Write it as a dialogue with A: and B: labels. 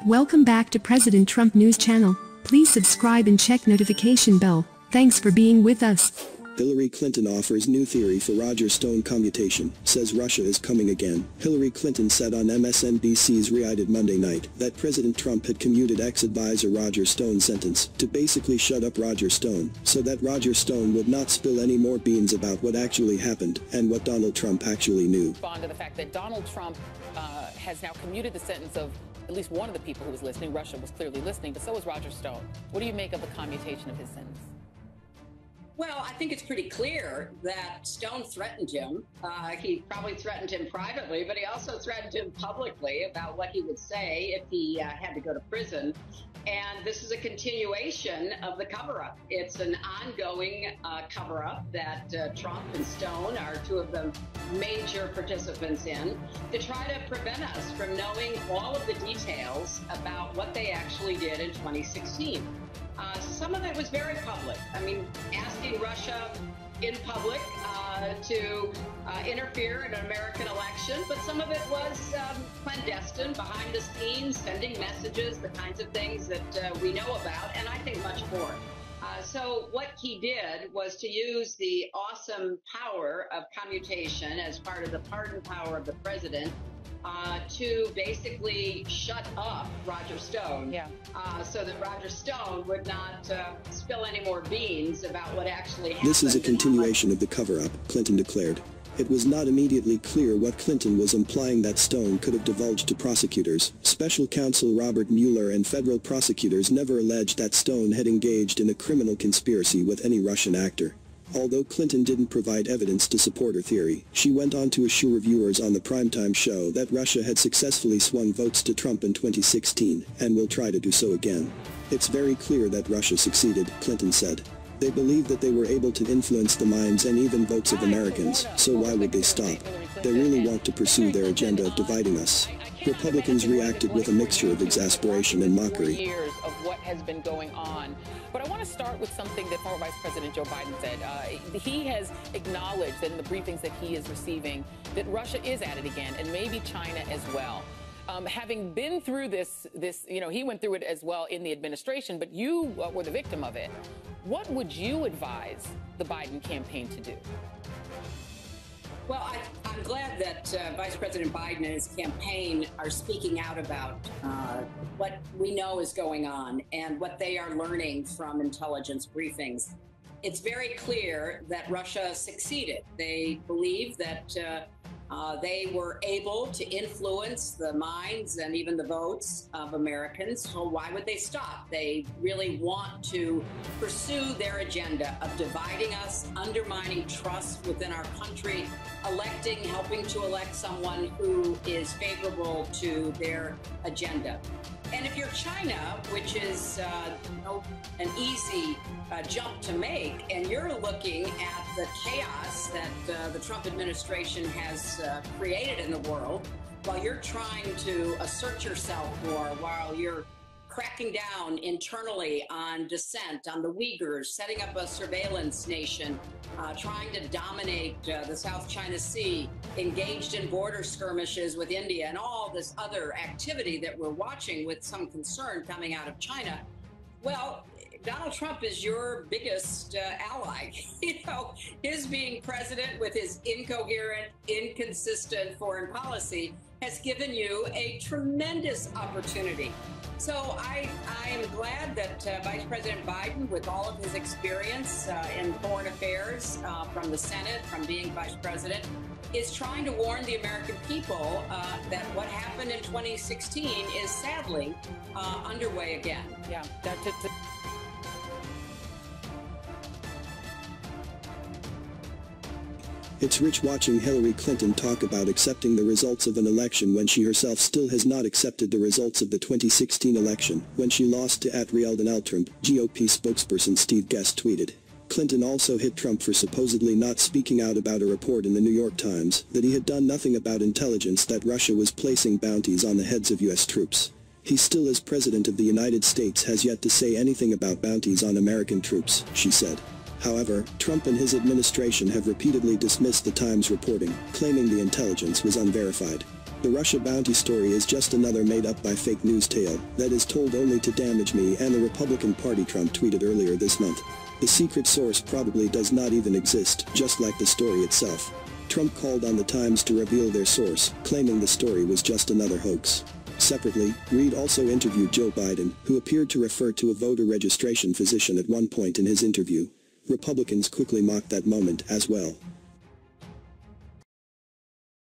A: Welcome back to President Trump News Channel. Please subscribe and check notification bell. Thanks for being with us.
B: Hillary Clinton offers new theory for Roger Stone commutation, says Russia is coming again. Hillary Clinton said on MSNBC's Re-Eyed Monday night that President Trump had commuted ex-advisor Roger Stone's sentence to basically shut up Roger Stone, so that Roger Stone would not spill any more beans about what actually happened and what Donald Trump actually knew.
C: Respond to the fact that Donald Trump has now commuted the sentence of at least one of the people who was listening. Russia was clearly listening, but so was Roger Stone. What do you make of the commutation of his sentence?
D: Well, I think it's pretty clear that Stone threatened him. He probably threatened him privately, but he also threatened him publicly about what he would say if he had to go to prison. And this is a continuation of the cover-up. It's an ongoing cover-up that Trump and Stone are two of the major participants in to try to prevent us from knowing all of the details about what they actually did in 2016. Some of it was very public. I mean, asking Russia in public to interfere in an American election, but some of it was clandestine, behind the scenes, sending messages, the kinds of things that we know about, and I think much more. So what he did was to use the awesome power of commutation as part of the pardon power of the president to basically shut up Roger Stone, so that Roger Stone would not spill any more beans about what actually happened.
B: This is a continuation of the cover-up, Clinton declared. It was not immediately clear what Clinton was implying that Stone could have divulged to prosecutors. Special counsel Robert Mueller and federal prosecutors never alleged that Stone had engaged in a criminal conspiracy with any Russian actor. Although Clinton didn't provide evidence to support her theory, she went on to assure viewers on the primetime show that Russia had successfully swung votes to Trump in 2016, and will try to do so again. It's very clear that Russia succeeded, Clinton said. They believe that they were able to influence the minds and even votes of Americans, so why would they stop? They really want to pursue their agenda of dividing us. Republicans reacted with a mixture of exasperation and mockery.
C: Years of what has been going on. But I want to start with something that former Vice President Joe Biden said. He has acknowledged that in the briefings that he is receiving that Russia is at it again, and maybe China as well. Having been through this, he went through it as well in the administration, but you were the victim of it. What would you advise the Biden campaign to do?
D: Well, I'm glad that Vice President Biden and his campaign are speaking out about what we know is going on and what they are learning from intelligence briefings. It's very clear that Russia succeeded. They believe that they were able to influence the minds and even the votes of Americans. So why would they stop? They really want to pursue their agenda of dividing us, undermining trust within our country, helping to elect someone who is favorable to their agenda. And if you're China, which is an easy jump to make, and you're looking at the chaos that the Trump administration has created in the world, while you're trying to assert yourself more, while you're cracking down internally on dissent, on the Uyghurs, setting up a surveillance nation, trying to dominate the South China Sea, engaged in border skirmishes with India, and all this other activity that we're watching with some concern coming out of China. Well, Donald Trump is your biggest ally. His being president with his incoherent, inconsistent foreign policy has given you a tremendous opportunity. So I am glad that Vice President Biden, with all of his experience in foreign affairs from the Senate, from being vice president, is trying to warn the American people that what happened in 2016 is sadly underway again.
C: Yeah,
B: It's rich watching Hillary Clinton talk about accepting the results of an election when she herself still has not accepted the results of the 2016 election, when she lost to @Real Donald Trump, GOP spokesperson Steve Guest tweeted. Clinton also hit Trump for supposedly not speaking out about a report in the New York Times that he had done nothing about intelligence that Russia was placing bounties on the heads of U.S. troops. He still, as President of the United States, has yet to say anything about bounties on American troops, she said. However, Trump and his administration have repeatedly dismissed the Times reporting, claiming the intelligence was unverified. The Russia bounty story is just another made-up-by-fake news tale that is told only to damage me and the Republican Party, Trump tweeted earlier this month. The secret source probably does not even exist, just like the story itself. Trump called on the Times to reveal their source, claiming the story was just another hoax. Separately, Reid also interviewed Joe Biden, who appeared to refer to a voter registration physician at one point in his interview. Republicans quickly mocked that moment as well.